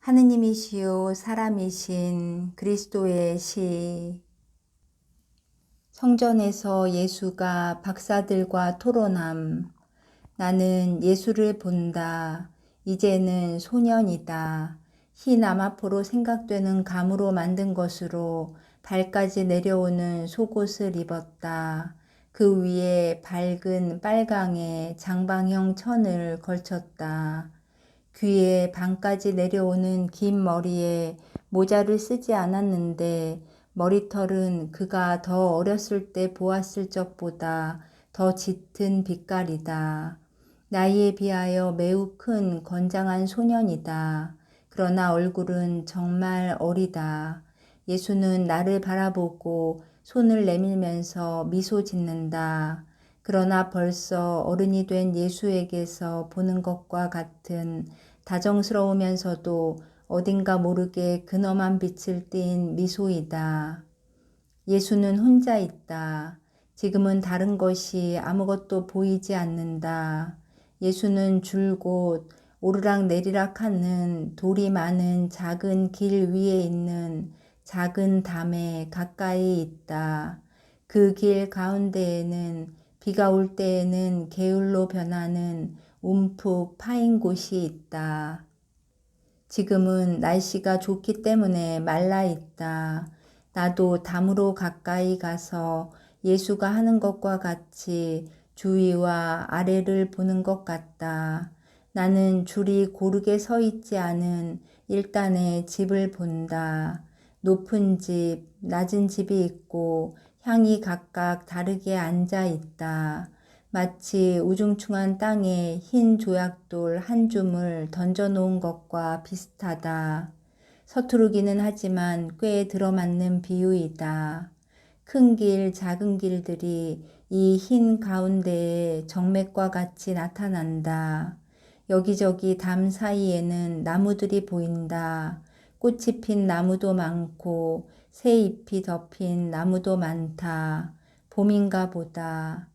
하느님이시요 사람이신 그리스도의 시. 성전에서 예수가 박사들과 토론함. 나는 예수를 본다. 이제는 소년이다. 흰 암화포로 생각되는 감으로 만든 것으로 발까지 내려오는 속옷을 입었다. 그 위에 밝은 빨강의 장방형 천을 걸쳤다. 귀에 반까지 내려오는 긴 머리에 모자를 쓰지 않았는데 머리털은 그가 더 어렸을 때 보았을 적보다 더 짙은 빛깔이다. 나이에 비하여 매우 큰 건장한 소년이다. 그러나 얼굴은 정말 어리다. 예수는 나를 바라보고 손을 내밀면서 미소 짓는다. 그러나 벌써 어른이 된 예수에게서 보는 것과 같은 다정스러우면서도 어딘가 모르게 근엄한 빛을 띤 미소이다. 예수는 혼자 있다. 지금은 다른 것이 아무것도 보이지 않는다. 예수는 줄곧 오르락 내리락 하는 돌이 많은 작은 길 위에 있는 작은 담에 가까이 있다. 그 길 가운데에는 비가 올 때에는 개울로 변하는 움푹 파인 곳이 있다. 지금은 날씨가 좋기 때문에 말라 있다. 나도 담으로 가까이 가서 예수가 하는 것과 같이 주위와 아래를 보는 것 같다. 나는 줄이 고르게 서 있지 않은 일단의 집을 본다. 높은 집, 낮은 집이 있고 향이 각각 다르게 앉아 있다. 마치 우중충한 땅에 흰 조약돌 한 줌을 던져놓은 것과 비슷하다. 서투르기는 하지만 꽤 들어맞는 비유이다. 큰 길, 작은 길들이 이 흰 가운데에 정맥과 같이 나타난다. 여기저기 담 사이에는 나무들이 보인다. 꽃이 핀 나무도 많고 새 잎이 덮인 나무도 많다. 봄인가 보다.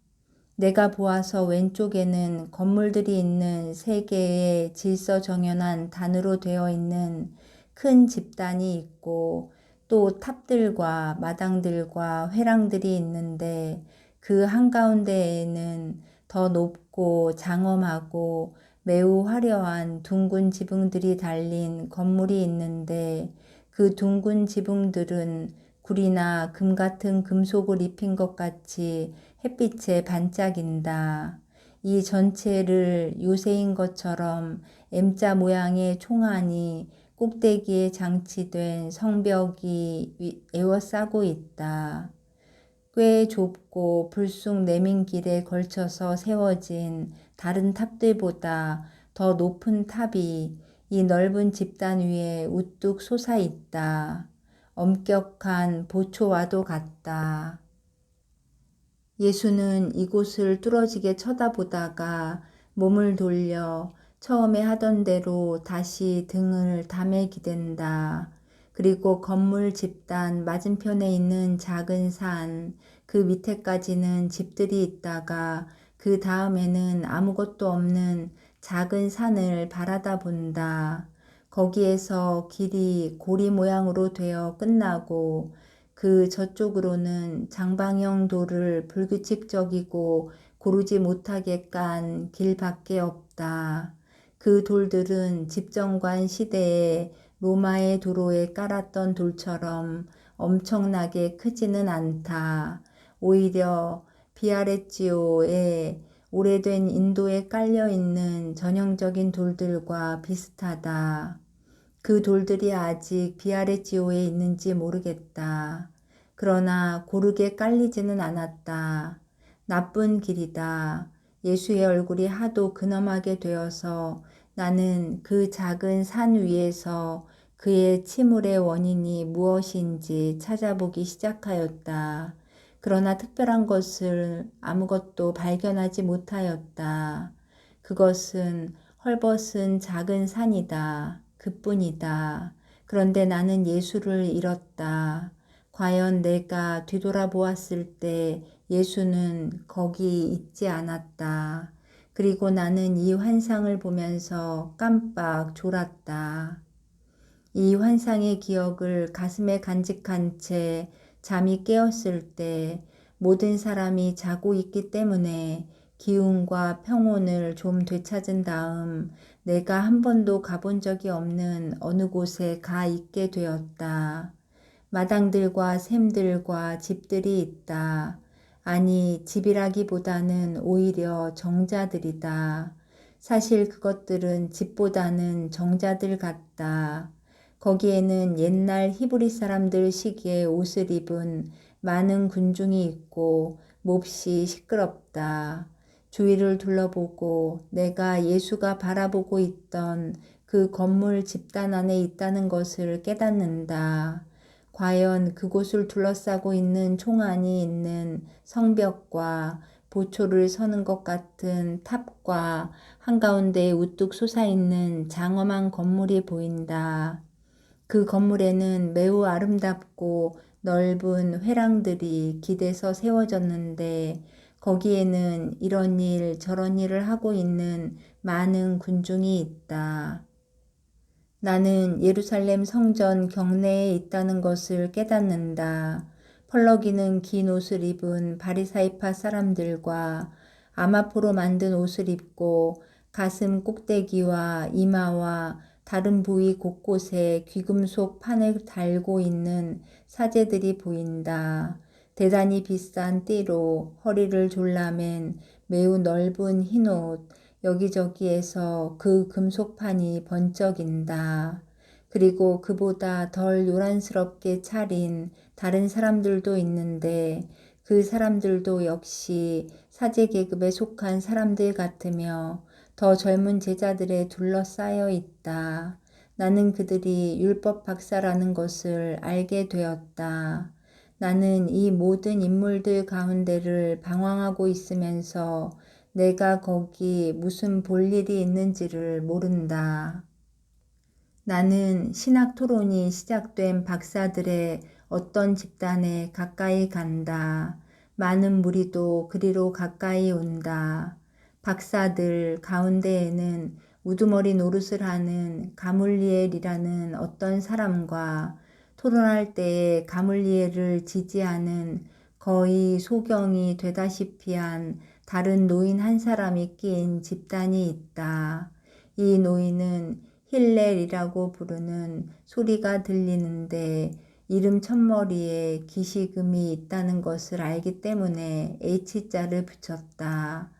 내가 보아서 왼쪽에는 건물들이 있는 세 개의 질서정연한 단으로 되어 있는 큰 집단이 있고 또 탑들과 마당들과 회랑들이 있는데 그 한가운데에는 더 높고 장엄하고 매우 화려한 둥근 지붕들이 달린 건물이 있는데 그 둥근 지붕들은 구리나 금 같은 금속을 입힌 것 같이 햇빛에 반짝인다. 이 전체를 요새인 것처럼 M자 모양의 총안이 꼭대기에 장치된 성벽이 에워싸고 있다. 꽤 좁고 불쑥 내민 길에 걸쳐서 세워진 다른 탑들보다 더 높은 탑이 이 넓은 집단 위에 우뚝 솟아 있다. 엄격한 보초와도 같다. 예수는 이곳을 뚫어지게 쳐다보다가 몸을 돌려 처음에 하던 대로 다시 등을 담에 기댄다. 그리고 건물 집단 맞은편에 있는 작은 산, 그 밑에까지는 집들이 있다가 그 다음에는 아무것도 없는 작은 산을 바라다 본다. 거기에서 길이 고리 모양으로 되어 끝나고 그 저쪽으로는 장방형 돌을 불규칙적이고 고르지 못하게 깐 길밖에 없다. 그 돌들은 집정관 시대에 로마의 도로에 깔았던 돌처럼 엄청나게 크지는 않다. 오히려 비아레치오에 오래된 인도에 깔려있는 전형적인 돌들과 비슷하다. 그 돌들이 아직 비아레치오에 있는지 모르겠다. 그러나 고르게 깔리지는 않았다. 나쁜 길이다. 예수의 얼굴이 하도 근엄하게 되어서 나는 그 작은 산 위에서 그의 침울의 원인이 무엇인지 찾아보기 시작하였다. 그러나 특별한 것을 아무것도 발견하지 못하였다. 그것은 헐벗은 작은 산이다. 그뿐이다. 그런데 나는 예수를 잃었다. 과연 내가 뒤돌아보았을 때 예수는 거기 있지 않았다. 그리고 나는 이 환상을 보면서 깜빡 졸았다. 이 환상의 기억을 가슴에 간직한 채 잠이 깨었을 때 모든 사람이 자고 있기 때문에 기운과 평온을 좀 되찾은 다음 내가 한 번도 가본 적이 없는 어느 곳에 가 있게 되었다. 마당들과 샘들과 집들이 있다. 아니, 집이라기보다는 오히려 정자들이다. 사실 그것들은 집보다는 정자들 같다. 거기에는 옛날 히브리 사람들 시기에 옷을 입은 많은 군중이 있고 몹시 시끄럽다. 주위를 둘러보고 내가 예수가 바라보고 있던 그 건물 집단 안에 있다는 것을 깨닫는다. 과연 그곳을 둘러싸고 있는 총안이 있는 성벽과 보초를 서는 것 같은 탑과 한가운데에 우뚝 솟아있는 장엄한 건물이 보인다. 그 건물에는 매우 아름답고 넓은 회랑들이 기대서 세워졌는데 거기에는 이런 일 저런 일을 하고 있는 많은 군중이 있다. 나는 예루살렘 성전 경내에 있다는 것을 깨닫는다. 펄럭이는 긴 옷을 입은 바리사이파 사람들과 아마포로 만든 옷을 입고 가슴 꼭대기와 이마와 다른 부위 곳곳에 귀금속 판을 달고 있는 사제들이 보인다. 대단히 비싼 띠로 허리를 졸라맨 매우 넓은 흰옷, 여기저기에서 그 금속판이 번쩍인다. 그리고 그보다 덜 요란스럽게 차린 다른 사람들도 있는데 그 사람들도 역시 사제 계급에 속한 사람들 같으며 더 젊은 제자들에 둘러싸여 있다. 나는 그들이 율법 박사라는 것을 알게 되었다. 나는 이 모든 인물들 가운데를 방황하고 있으면서 내가 거기 무슨 볼 일이 있는지를 모른다. 나는 신학 토론이 시작된 박사들의 어떤 집단에 가까이 간다. 많은 무리도 그리로 가까이 온다. 박사들 가운데에는 우두머리 노릇을 하는 가물리엘이라는 어떤 사람과 토론할 때에 가물리엘을 지지하는 거의 소경이 되다시피 한 다른 노인 한 사람이 끼인 집단이 있다. 이 노인은 힐렐이라고 부르는 소리가 들리는데 이름 첫머리에 기시금이 있다는 것을 알기 때문에 H자를 붙였다.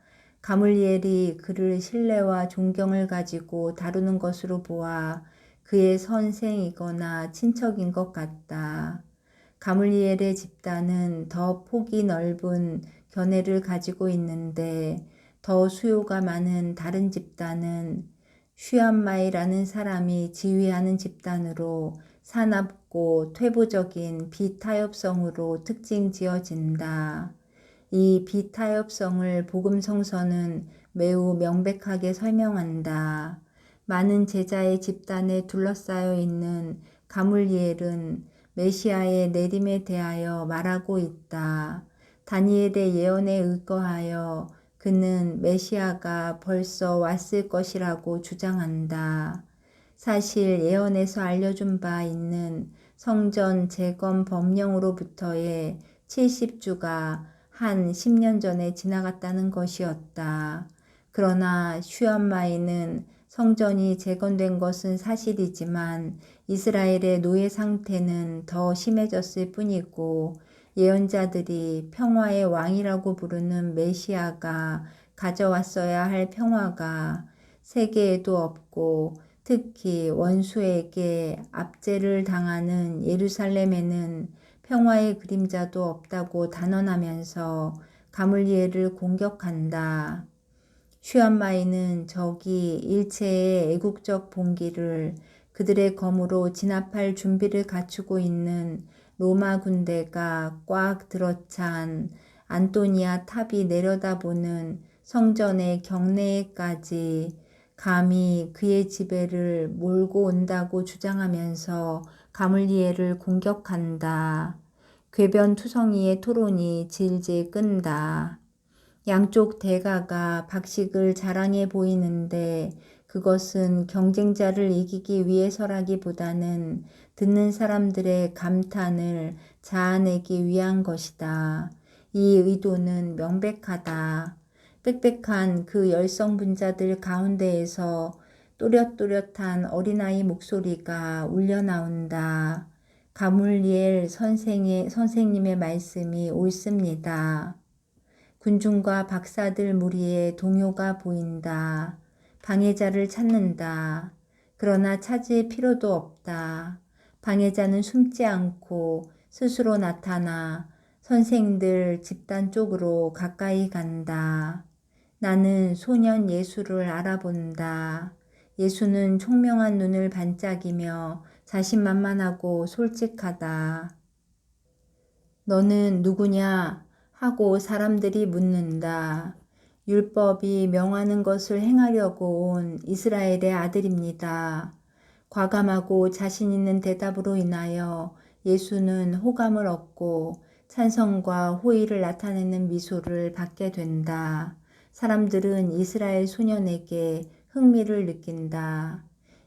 가물리엘이 그를 신뢰와 존경을 가지고 다루는 것으로 보아 그의 선생이거나 친척인 것 같다. 가물리엘의 집단은 더 폭이 넓은 견해를 가지고 있는데 더 수요가 많은 다른 집단은 슈암마이라는 사람이 지휘하는 집단으로 사납고 퇴보적인 비타협성으로 특징 지어진다. 이 비타협성을 복음성서는 매우 명백하게 설명한다. 많은 제자의 집단에 둘러싸여 있는 가물리엘은 메시아의 내림에 대하여 말하고 있다. 다니엘의 예언에 의거하여 그는 메시아가 벌써 왔을 것이라고 주장한다. 사실 예언에서 알려준 바 있는 성전 재건 법령으로부터의 70주가 한 10년 전에 지나갔다는 것이었다. 그러나 슈암마이는 성전이 재건된 것은 사실이지만 이스라엘의 노예 상태는 더 심해졌을 뿐이고 예언자들이 평화의 왕이라고 부르는 메시아가 가져왔어야 할 평화가 세계에도 없고 특히 원수에게 압제를 당하는 예루살렘에는 평화의 그림자도 없다고 단언하면서 가물리엘을 공격한다. 슈암마이는 적이 일체의 애국적 봉기를 그들의 검으로 진압할 준비를 갖추고 있는 로마 군대가 꽉 들어찬 안토니아 탑이 내려다보는 성전의 경내에까지 감히 그의 지배를 몰고 온다고 주장하면서 가물리엘을 공격한다. 궤변투성이의 토론이 질질 끈다. 양쪽 대가가 박식을 자랑해 보이는데 그것은 경쟁자를 이기기 위해서라기보다는 듣는 사람들의 감탄을 자아내기 위한 것이다. 이 의도는 명백하다. 빽빽한 그 열성분자들 가운데에서 또렷또렷한 어린아이 목소리가 울려 나온다. 가물리엘 선생님의 말씀이 옳습니다. 군중과 박사들 무리의 동요가 보인다. 방해자를 찾는다. 그러나 찾을 필요도 없다. 방해자는 숨지 않고 스스로 나타나 선생들 집단 쪽으로 가까이 간다. 나는 소년 예수를 알아본다. 예수는 총명한 눈을 반짝이며 자신만만하고 솔직하다. 너는 누구냐? 하고 사람들이 묻는다. 율법이 명하는 것을 행하려고 온 이스라엘의 아들입니다. 과감하고 자신 있는 대답으로 인하여 예수는 호감을 얻고 찬성과 호의를 나타내는 미소를 받게 된다. 사람들은 이스라엘 소년에게 흥미를 느낀다.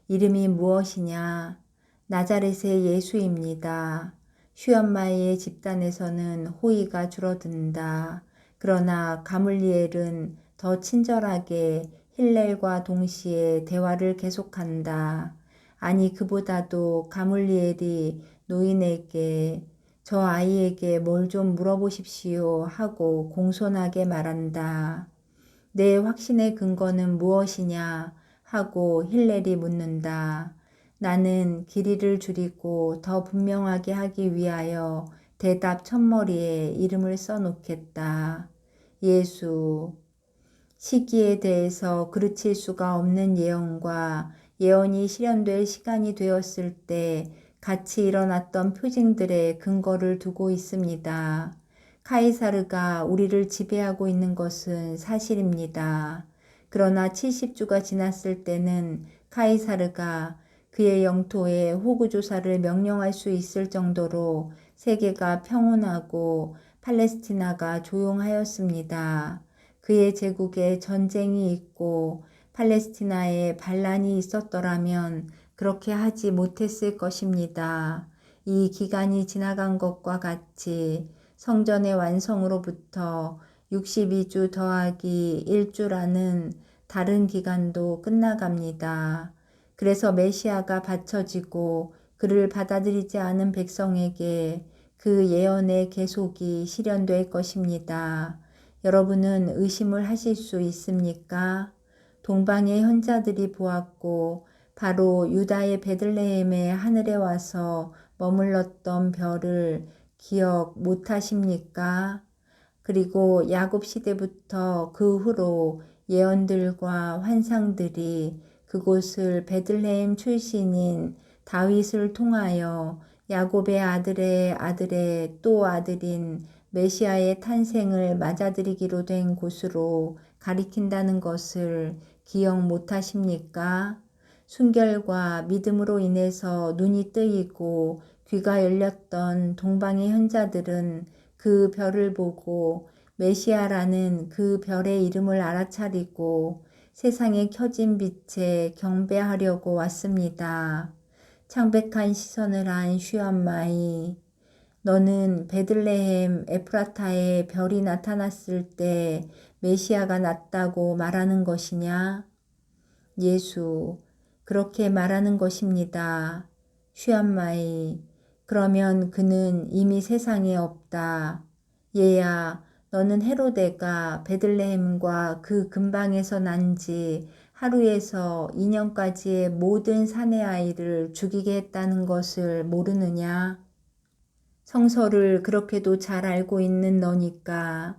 이름이 무엇이냐? 나자렛의 예수입니다. 슈엄마이의 집단에서는 호의가 줄어든다. 그러나 가물리엘은 더 친절하게 힐렐과 동시에 대화를 계속한다. 아니 그보다도 가물리엘이 노인에게 저 아이에게 뭘 좀 물어보십시오 하고 공손하게 말한다. 내 확신의 근거는 무엇이냐 하고 힐렐이 묻는다. 나는 길이를 줄이고 더 분명하게 하기 위하여 대답 첫머리에 이름을 써놓겠다. 예수. 시기에 대해서 그르칠 수가 없는 예언과 예언이 실현될 시간이 되었을 때 같이 일어났던 표징들의 근거를 두고 있습니다. 카이사르가 우리를 지배하고 있는 것은 사실입니다. 그러나 70주가 지났을 때는 카이사르가 그의 영토에 호구조사를 명령할 수 있을 정도로 세계가 평온하고 팔레스티나가 조용하였습니다. 그의 제국에 전쟁이 있고 팔레스티나에 반란이 있었더라면 그렇게 하지 못했을 것입니다. 이 기간이 지나간 것과 같이 성전의 완성으로부터 62주 더하기 1주라는 다른 기간도 끝나갑니다. 그래서 메시아가 바쳐지고 그를 받아들이지 않은 백성에게 그 예언의 계속이 실현될 것입니다. 여러분은 의심을 하실 수 있습니까? 동방의 현자들이 보았고 바로 유다의 베들레헴의 하늘에 와서 머물렀던 별을 기억 못하십니까? 그리고 야곱 시대부터 그 후로 예언들과 환상들이 그곳을 베들레헴 출신인 다윗을 통하여 야곱의 아들의 또 아들인 메시아의 탄생을 맞아들이기로 된 곳으로 가리킨다는 것을 기억 못하십니까? 순결과 믿음으로 인해서 눈이 뜨이고 귀가 열렸던 동방의 현자들은 그 별을 보고 메시아라는 그 별의 이름을 알아차리고 세상에 켜진 빛에 경배하려고 왔습니다. 창백한 시선을 한 슈엄마이, 너는 베들레헴 에프라타에 별이 나타났을 때 메시아가 났다고 말하는 것이냐? 예수, 그렇게 말하는 것입니다. 슈엄마이, 그러면 그는 이미 세상에 없다. 얘야, 너는 헤로데가 베들레헴과 그 근방에서 난지 하루에서 2년까지의 모든 사내 아이를 죽이게 했다는 것을 모르느냐? 성서를 그렇게도 잘 알고 있는 너니까.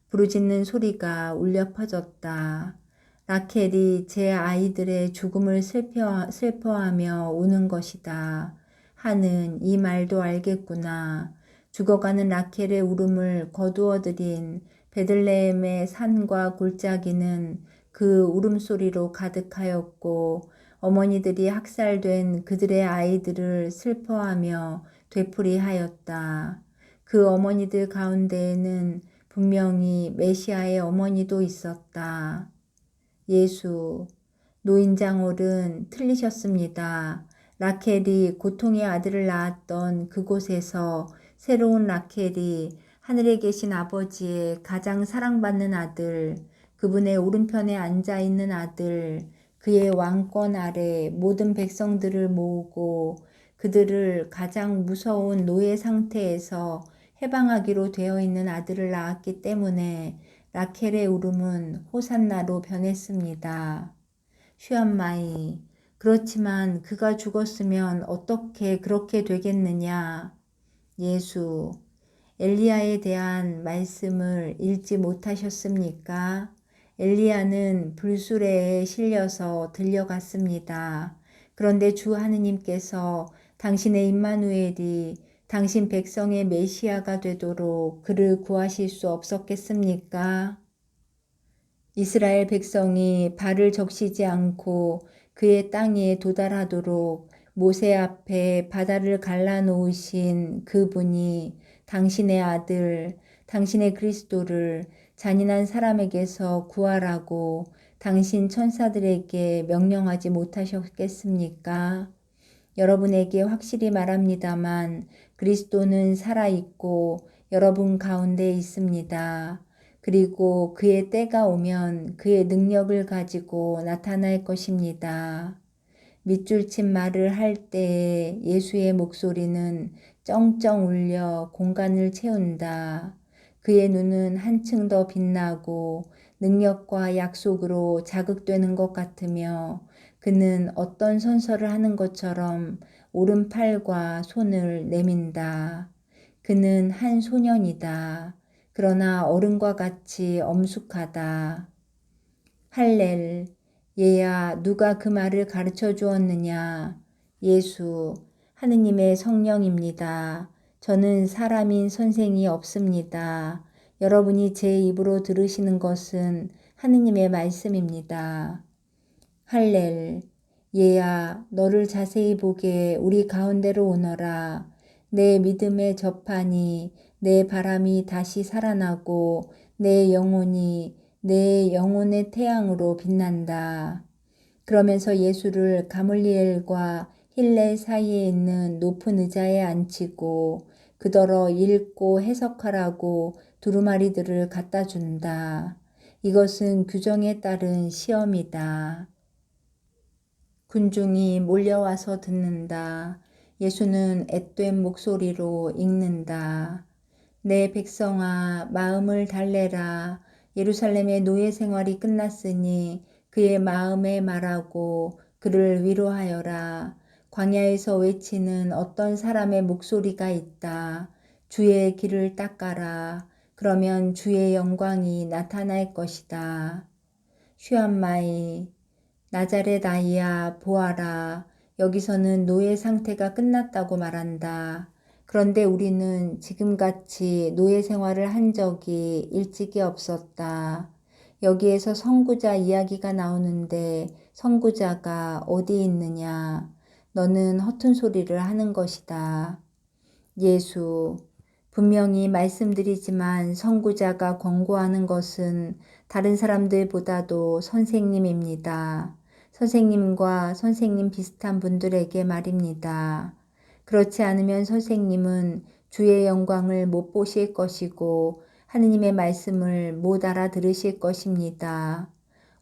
부르짖는 소리가 울려 퍼졌다. 라켈이 제 아이들의 죽음을 슬퍼하며 우는 것이다. 하는 이 말도 알겠구나. 죽어가는 라켈의 울음을 거두어들인 베들레헴의 산과 골짜기는 그 울음소리로 가득하였고 어머니들이 학살된 그들의 아이들을 슬퍼하며 되풀이하였다. 그 어머니들 가운데에는 분명히 메시아의 어머니도 있었다. 예수, 노인장홀은 틀리셨습니다. 라켈이 고통의 아들을 낳았던 그곳에서 새로운 라켈이 하늘에 계신 아버지의 가장 사랑받는 아들, 그분의 오른편에 앉아있는 아들, 그의 왕권 아래 모든 백성들을 모으고 그들을 가장 무서운 노예 상태에서 해방하기로 되어 있는 아들을 낳았기 때문에 라켈의 울음은 호산나로 변했습니다. 슈엄마이, 그렇지만 그가 죽었으면 어떻게 그렇게 되겠느냐? 예수, 엘리야에 대한 말씀을 읽지 못하셨습니까? 엘리야는 불수레에 실려서 들려갔습니다. 그런데 주 하느님께서 당신의 임마누엘이 당신 백성의 메시아가 되도록 그를 구하실 수 없었겠습니까? 이스라엘 백성이 발을 적시지 않고 그의 땅에 도달하도록 모세 앞에 바다를 갈라놓으신 그분이 당신의 아들, 당신의 그리스도를 잔인한 사람에게서 구하라고 당신 천사들에게 명령하지 못하셨겠습니까? 여러분에게 확실히 말합니다만 그리스도는 살아있고 여러분 가운데 있습니다. 그리고 그의 때가 오면 그의 능력을 가지고 나타날 것입니다. 밑줄 친 말을 할 때에 예수의 목소리는 쩡쩡 울려 공간을 채운다. 그의 눈은 한층 더 빛나고 능력과 약속으로 자극되는 것 같으며 그는 어떤 선서를 하는 것처럼 오른팔과 손을 내민다. 그는 한 소년이다. 그러나 어른과 같이 엄숙하다. 할렐, 얘야, 누가 그 말을 가르쳐 주었느냐? 예수, 하느님의 성령입니다. 저는 사람인 선생이 없습니다. 여러분이 제 입으로 들으시는 것은 하느님의 말씀입니다. 할렐, 얘야, 너를 자세히 보게 우리 가운데로 오너라. 내 믿음의 저판이, 내 바람이 다시 살아나고 내 영혼이 내 영혼의 태양으로 빛난다. 그러면서 예수를 가물리엘과 힐레 사이에 있는 높은 의자에 앉히고 그더러 읽고 해석하라고 두루마리들을 갖다 준다. 이것은 규정에 따른 시험이다. 군중이 몰려와서 듣는다. 예수는 앳된 목소리로 읽는다. 내 백성아, 마음을 달래라. 예루살렘의 노예 생활이 끝났으니 그의 마음에 말하고 그를 위로하여라. 광야에서 외치는 어떤 사람의 목소리가 있다. 주의 길을 닦아라. 그러면 주의 영광이 나타날 것이다. 슈암마이, 나자렛 아이야, 보아라. 여기서는 노예 상태가 끝났다고 말한다. 그런데 우리는 지금같이 노예 생활을 한 적이 일찍이 없었다. 여기에서 선구자 이야기가 나오는데 선구자가 어디 있느냐? 너는 허튼 소리를 하는 것이다. 예수, 분명히 말씀드리지만 선구자가 권고하는 것은 다른 사람들보다도 선생님입니다. 선생님과 선생님 비슷한 분들에게 말입니다. 그렇지 않으면 선생님은 주의 영광을 못 보실 것이고 하느님의 말씀을 못 알아들으실 것입니다.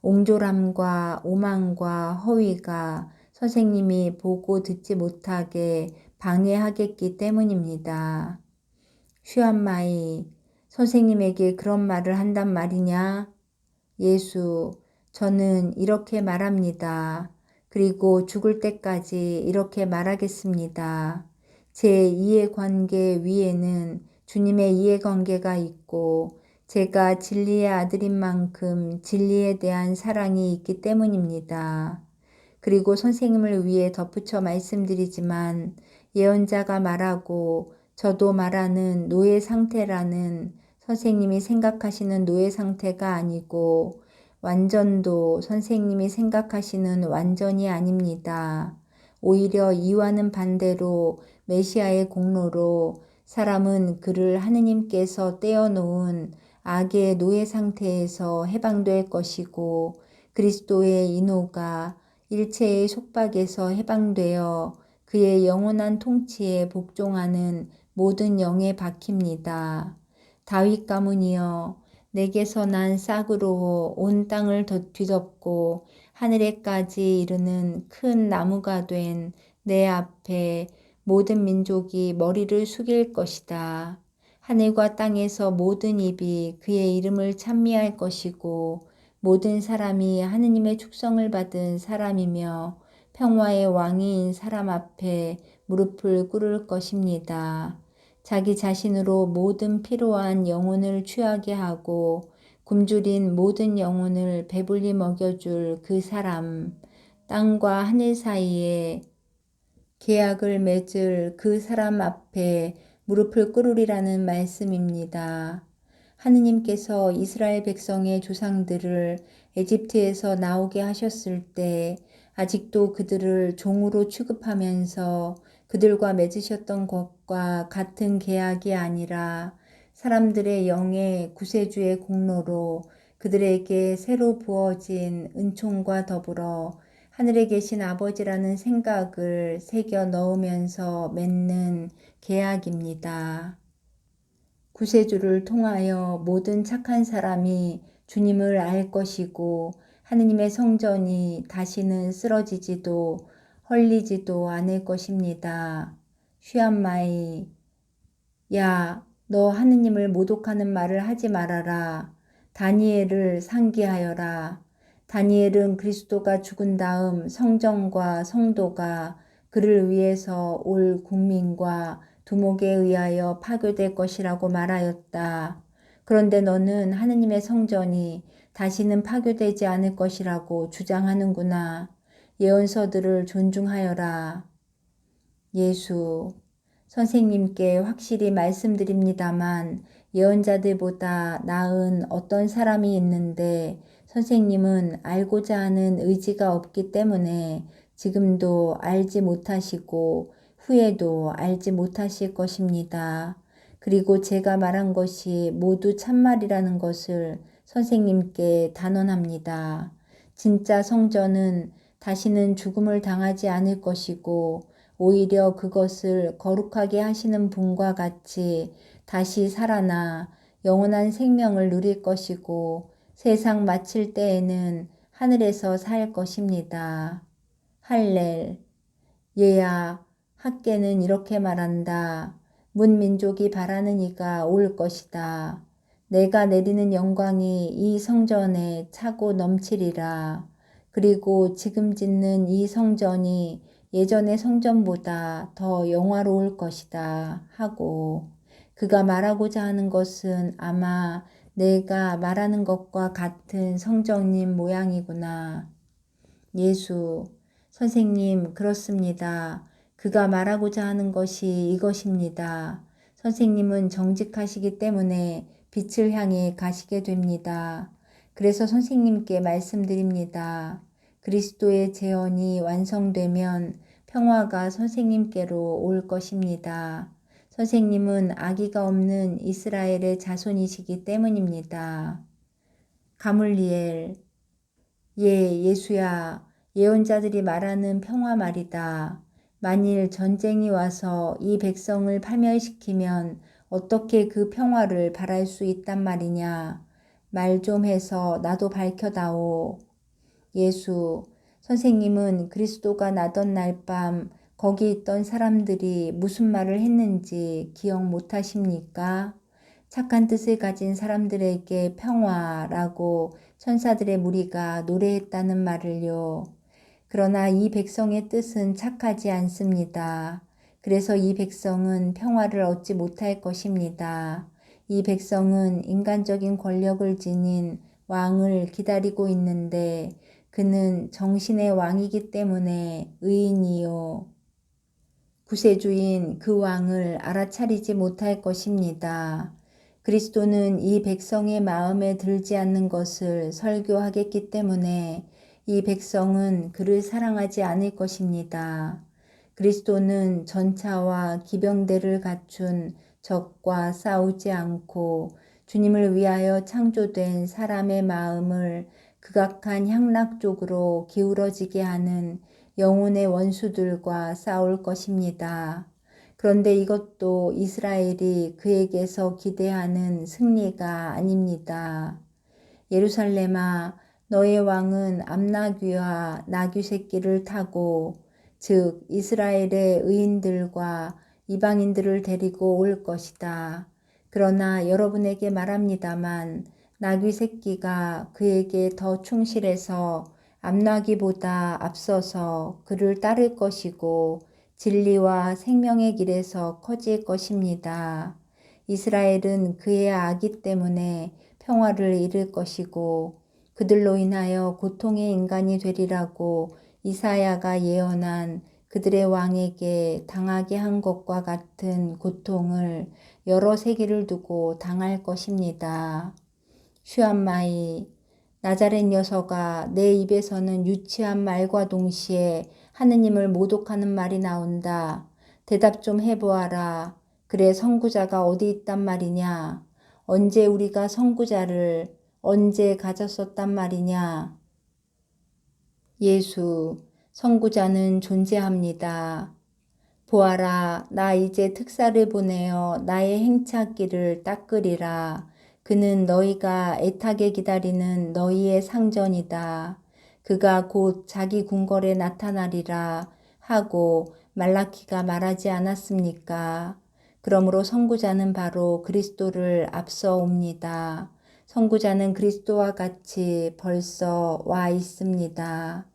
옹졸함과 오만과 허위가 선생님이 보고 듣지 못하게 방해하겠기 때문입니다. 슈암마이, 선생님에게 그런 말을 한단 말이냐? 예수, 저는 이렇게 말합니다. 그리고 죽을 때까지 이렇게 말하겠습니다. 제 이해관계 위에는 주님의 이해관계가 있고 제가 진리의 아들인 만큼 진리에 대한 사랑이 있기 때문입니다. 그리고 선생님을 위해 덧붙여 말씀드리지만 예언자가 말하고 저도 말하는 노예 상태라는 선생님이 생각하시는 노예 상태가 아니고 완전도 선생님이 생각하시는 완전이 아닙니다. 오히려 이와는 반대로 메시아의 공로로 사람은 그를 하느님께서 떼어놓은 악의 노예 상태에서 해방될 것이고 그리스도의 인호가 일체의 속박에서 해방되어 그의 영원한 통치에 복종하는 모든 영에 박힙니다. 다윗 가문이여 내게서 난 싹으로 온 땅을 뒤덮고 하늘에까지 이르는 큰 나무가 된 내 앞에 모든 민족이 머리를 숙일 것이다. 하늘과 땅에서 모든 입이 그의 이름을 찬미할 것이고 모든 사람이 하느님의 축성을 받은 사람이며 평화의 왕인 사람 앞에 무릎을 꿇을 것입니다. 자기 자신으로 모든 피로한 영혼을 취하게 하고 굶주린 모든 영혼을 배불리 먹여줄 그 사람, 땅과 하늘 사이에 계약을 맺을 그 사람 앞에 무릎을 꿇으리라는 말씀입니다. 하느님께서 이스라엘 백성의 조상들을 에집트에서 나오게 하셨을 때 아직도 그들을 종으로 취급하면서 그들과 맺으셨던 것과 같은 계약이 아니라 사람들의 영의 구세주의 공로로 그들에게 새로 부어진 은총과 더불어 하늘에 계신 아버지라는 생각을 새겨 넣으면서 맺는 계약입니다. 구세주를 통하여 모든 착한 사람이 주님을 알 것이고 하느님의 성전이 다시는 쓰러지지도 헐리지도 않을 것입니다. 휘암마이 야, 너 하느님을 모독하는 말을 하지 말아라. 다니엘을 상기하여라. 다니엘은 그리스도가 죽은 다음 성전과 성도가 그를 위해서 올 국민과 두목에 의하여 파괴될 것이라고 말하였다. 그런데 너는 하느님의 성전이 다시는 파괴되지 않을 것이라고 주장하는구나. 예언서들을 존중하여라. 예수 선생님께 확실히 말씀드립니다만 예언자들보다 나은 어떤 사람이 있는데 선생님은 알고자 하는 의지가 없기 때문에 지금도 알지 못하시고 후에도 알지 못하실 것입니다. 그리고 제가 말한 것이 모두 참말이라는 것을 선생님께 단언합니다. 진짜 성전은 다시는 죽음을 당하지 않을 것이고 오히려 그것을 거룩하게 하시는 분과 같이 다시 살아나 영원한 생명을 누릴 것이고 세상 마칠 때에는 하늘에서 살 것입니다. 할렐. 얘야, 학계는 이렇게 말한다. 문민족이 바라는 이가 올 것이다. 내가 내리는 영광이 이 성전에 차고 넘치리라. 그리고 지금 짓는 이 성전이 예전의 성전보다 더 영화로울 것이다 하고 그가 말하고자 하는 것은 아마 내가 말하는 것과 같은 성전님 모양이구나. 예수, 선생님, 그렇습니다. 그가 말하고자 하는 것이 이것입니다. 선생님은 정직하시기 때문에 빛을 향해 가시게 됩니다. 그래서 선생님께 말씀드립니다. 그리스도의 재언이 완성되면 평화가 선생님께로 올 것입니다. 선생님은 아기가 없는 이스라엘의 자손이시기 때문입니다. 가물리엘, 예, 예수야, 예언자들이 말하는 평화 말이다. 만일 전쟁이 와서 이 백성을 파멸시키면 어떻게 그 평화를 바랄 수 있단 말이냐. 말 좀 해서 나도 밝혀다오. 예수, 선생님은 그리스도가 나던 날 밤 거기 있던 사람들이 무슨 말을 했는지 기억 못하십니까? 착한 뜻을 가진 사람들에게 평화라고 천사들의 무리가 노래했다는 말을요. 그러나 이 백성의 뜻은 착하지 않습니다. 그래서 이 백성은 평화를 얻지 못할 것입니다. 이 백성은 인간적인 권력을 지닌 왕을 기다리고 있는데 그는 정신의 왕이기 때문에 의인이요. 구세주인 그 왕을 알아차리지 못할 것입니다. 그리스도는 이 백성의 마음에 들지 않는 것을 설교하겠기 때문에 이 백성은 그를 사랑하지 않을 것입니다. 그리스도는 전차와 기병대를 갖춘 적과 싸우지 않고 주님을 위하여 창조된 사람의 마음을 극악한 향락 쪽으로 기울어지게 하는 영혼의 원수들과 싸울 것입니다. 그런데 이것도 이스라엘이 그에게서 기대하는 승리가 아닙니다. 예루살렘아, 너의 왕은 암나귀와 나귀 새끼를 타고, 즉 이스라엘의 의인들과 이방인들을 데리고 올 것이다. 그러나 여러분에게 말합니다만 나귀 새끼가 그에게 더 충실해서 암나귀보다 앞서서 그를 따를 것이고 진리와 생명의 길에서 커질 것입니다. 이스라엘은 그의 악이 때문에 평화를 잃을 것이고 그들로 인하여 고통의 인간이 되리라고 이사야가 예언한 그들의 왕에게 당하게 한 것과 같은 고통을 여러 세기를 두고 당할 것입니다. 슈암마이, 나자렛 녀석아, 내 입에서는 유치한 말과 동시에 하느님을 모독하는 말이 나온다. 대답 좀 해보아라. 그래, 선구자가 어디 있단 말이냐? 언제 우리가 선구자를 언제 가졌었단 말이냐? 예수, 선구자는 존재합니다. 보아라, 나 이제 특사를 보내어 나의 행차길을 닦으리라. 그는 너희가 애타게 기다리는 너희의 상전이다. 그가 곧 자기 궁궐에 나타나리라 하고 말라키가 말하지 않았습니까? 그러므로 선구자는 바로 그리스도를 앞서 옵니다. 선구자는 그리스도와 같이 벌써 와 있습니다.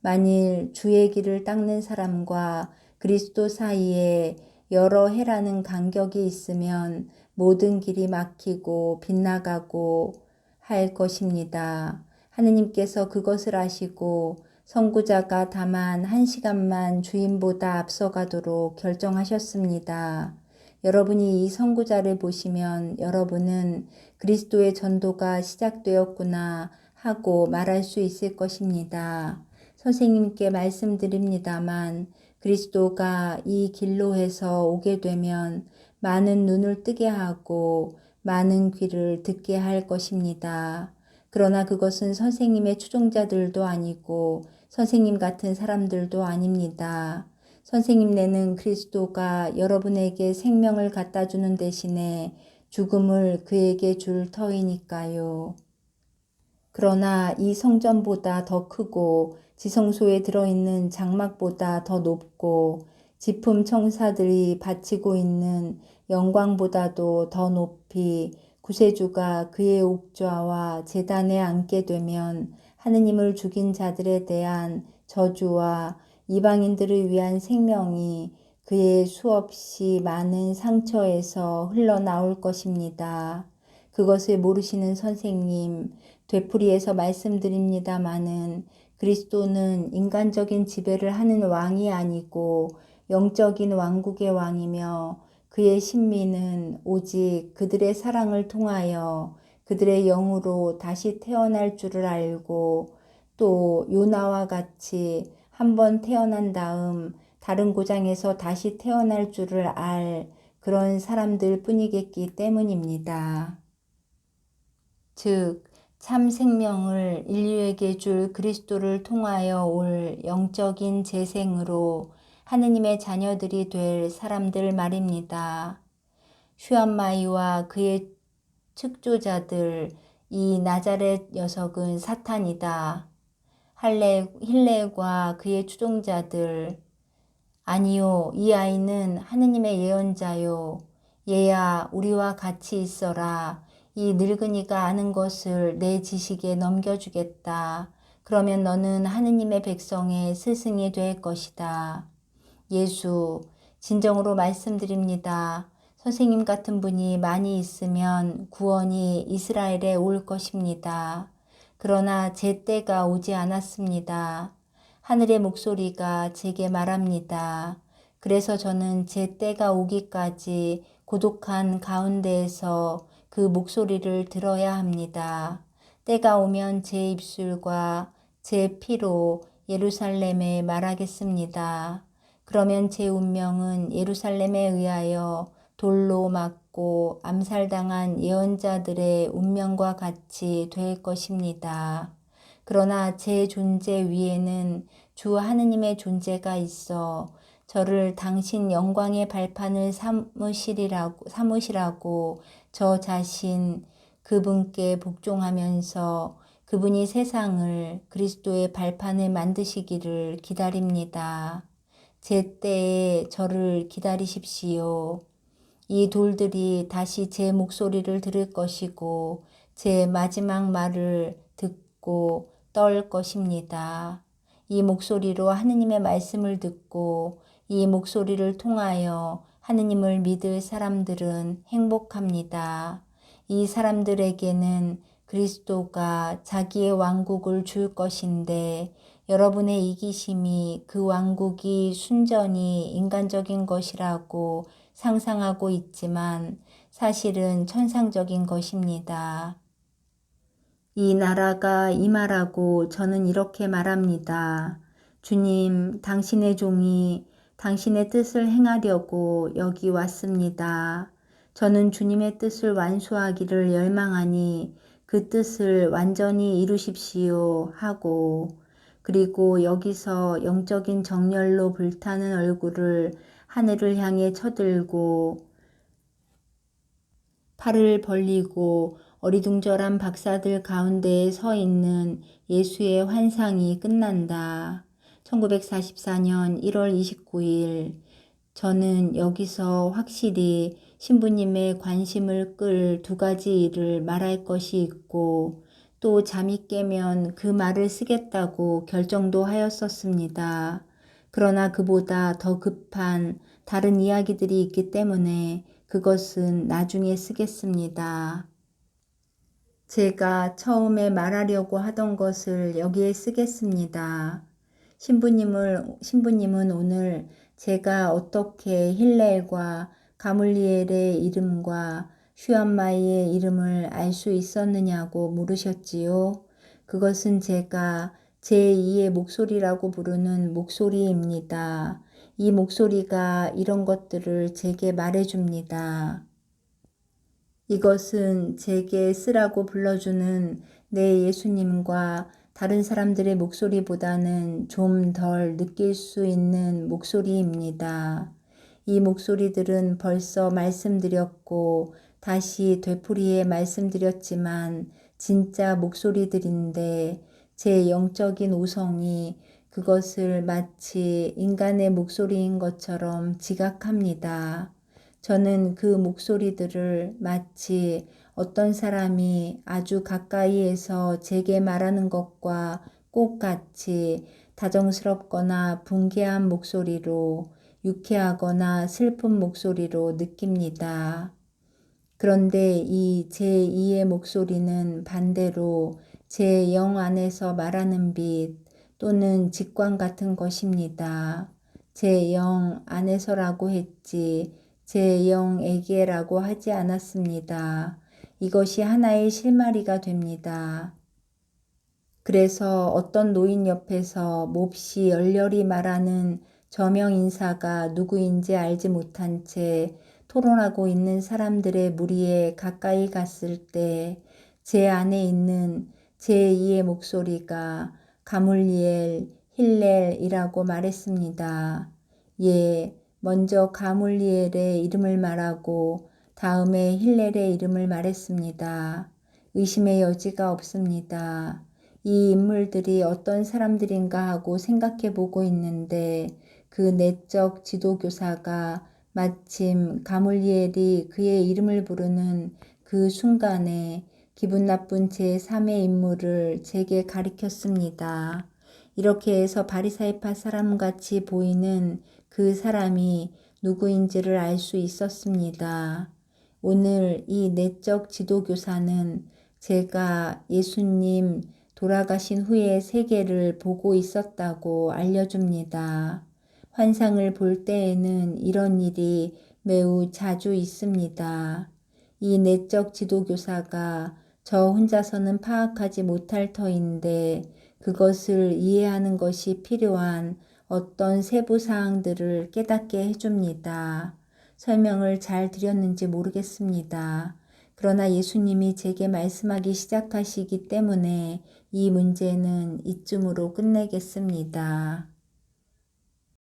만일 주의 길을 닦는 사람과 그리스도 사이에 여러 해라는 간격이 있으면 모든 길이 막히고 빗나가고 할 것입니다. 하느님께서 그것을 아시고 선구자가 다만 1시간만 주인보다 앞서가도록 결정하셨습니다. 여러분이 이 선구자를 보시면 여러분은 그리스도의 전도가 시작되었구나 하고 말할 수 있을 것입니다. 선생님께 말씀드립니다만 그리스도가 이 길로 해서 오게 되면 많은 눈을 뜨게 하고 많은 귀를 듣게 할 것입니다. 그러나 그것은 선생님의 추종자들도 아니고 선생님 같은 사람들도 아닙니다. 선생님네는 그리스도가 여러분에게 생명을 갖다 주는 대신에 죽음을 그에게 줄 터이니까요. 그러나 이 성전보다 더 크고 지성소에 들어있는 장막보다 더 높고 지품 청사들이 바치고 있는 영광보다도 더 높이 구세주가 그의 옥좌와 제단에 앉게 되면 하느님을 죽인 자들에 대한 저주와 이방인들을 위한 생명이 그의 수없이 많은 상처에서 흘러나올 것입니다. 그것을 모르시는 선생님, 되풀이해서 말씀드립니다마는 그리스도는 인간적인 지배를 하는 왕이 아니고 영적인 왕국의 왕이며 그의 신민은 오직 그들의 사랑을 통하여 그들의 영으로 다시 태어날 줄을 알고 또 요나와 같이 한번 태어난 다음 다른 고장에서 다시 태어날 줄을 알 그런 사람들 뿐이겠기 때문입니다. 즉, 참 생명을 인류에게 줄 그리스도를 통하여 올 영적인 재생으로 하느님의 자녀들이 될 사람들 말입니다. 슈암마이와 그의 측조자들, 이 나자렛 녀석은 사탄이다. 힐레과 그의 추종자들, 아니요, 이 아이는 하느님의 예언자요. 얘야, 우리와 같이 있어라. 이 늙은이가 아는 것을 내 지식에 넘겨주겠다. 그러면 너는 하느님의 백성의 스승이 될 것이다. 예수, 진정으로 말씀드립니다. 선생님 같은 분이 많이 있으면 구원이 이스라엘에 올 것입니다. 그러나 제 때가 오지 않았습니다. 하늘의 목소리가 제게 말합니다. 그래서 저는 제 때가 오기까지 고독한 가운데에서 그 목소리를 들어야 합니다. 때가 오면 제 입술과 제 피로 예루살렘에 말하겠습니다. 그러면 제 운명은 예루살렘에 의하여 돌로 맞고 암살당한 예언자들의 운명과 같이 될 것입니다. 그러나 제 존재 위에는 주 하느님의 존재가 있어 저를 당신 영광의 발판을 삼으시라고 저 자신 그분께 복종하면서 그분이 세상을 그리스도의 발판을 만드시기를 기다립니다. 제 때에 저를 기다리십시오. 이 돌들이 다시 제 목소리를 들을 것이고 제 마지막 말을 듣고 떨 것입니다. 이 목소리로 하느님의 말씀을 듣고 이 목소리를 통하여 하느님을 믿을 사람들은 행복합니다. 이 사람들에게는 그리스도가 자기의 왕국을 줄 것인데 여러분의 이기심이 그 왕국이 순전히 인간적인 것이라고 상상하고 있지만 사실은 천상적인 것입니다. 이 나라가 임하라고 저는 이렇게 말합니다. 주님, 당신의 종이 당신의 뜻을 행하려고 여기 왔습니다. 저는 주님의 뜻을 완수하기를 열망하니 그 뜻을 완전히 이루십시오 하고 그리고 여기서 영적인 정열로 불타는 얼굴을 하늘을 향해 쳐들고 팔을 벌리고 어리둥절한 박사들 가운데에 서 있는 예수의 환상이 끝난다. 1944년 1월 29일 저는 여기서 확실히 신부님의 관심을 끌 두 가지 일을 말할 것이 있고 또 잠이 깨면 그 말을 쓰겠다고 결정도 하였었습니다. 그러나 그보다 더 급한 다른 이야기들이 있기 때문에 그것은 나중에 쓰겠습니다. 제가 처음에 말하려고 하던 것을 여기에 쓰겠습니다. 신부님은 오늘 제가 어떻게 힐렐과 가물리엘의 이름과 슈암마이의 이름을 알 수 있었느냐고 물으셨지요. 그것은 제가 제2의 목소리라고 부르는 목소리입니다. 이 목소리가 이런 것들을 제게 말해줍니다. 이것은 제게 쓰라고 불러주는 내 예수님과 다른 사람들의 목소리보다는 좀 덜 느낄 수 있는 목소리입니다. 이 목소리들은 벌써 말씀드렸고 다시 되풀이해 말씀드렸지만 진짜 목소리들인데 제 영적인 오성이 그것을 마치 인간의 목소리인 것처럼 지각합니다. 저는 그 목소리들을 마치 어떤 사람이 아주 가까이에서 제게 말하는 것과 꼭 같이 다정스럽거나 분개한 목소리로 유쾌하거나 슬픈 목소리로 느낍니다. 그런데 이 제2의 목소리는 반대로 제 영 안에서 말하는 빛 또는 직관 같은 것입니다. 제 영 안에서라고 했지 제 영에게라고 하지 않았습니다. 이것이 하나의 실마리가 됩니다. 그래서 어떤 노인 옆에서 몹시 열렬히 말하는 저명 인사가 누구인지 알지 못한 채 토론하고 있는 사람들의 무리에 가까이 갔을 때 제 안에 있는 제2의 목소리가 가물리엘, 힐렐이라고 말했습니다. 예, 먼저 가물리엘의 이름을 말하고 다음에 힐렐의 이름을 말했습니다. 의심의 여지가 없습니다. 이 인물들이 어떤 사람들인가 하고 생각해 보고 있는데 그 내적 지도교사가 마침 가물리엘이 그의 이름을 부르는 그 순간에 기분 나쁜 제3의 인물을 제게 가리켰습니다. 이렇게 해서 바리사이파 사람같이 보이는 그 사람이 누구인지를 알 수 있었습니다. 오늘 이 내적 지도교사는 제가 예수님 돌아가신 후의 세계를 보고 있었다고 알려줍니다. 환상을 볼 때에는 이런 일이 매우 자주 있습니다. 이 내적 지도교사가 저 혼자서는 파악하지 못할 터인데 그것을 이해하는 것이 필요한 어떤 세부 사항들을 깨닫게 해줍니다. 설명을 잘 드렸는지 모르겠습니다. 그러나 예수님이 제게 말씀하기 시작하시기 때문에 이 문제는 이쯤으로 끝내겠습니다.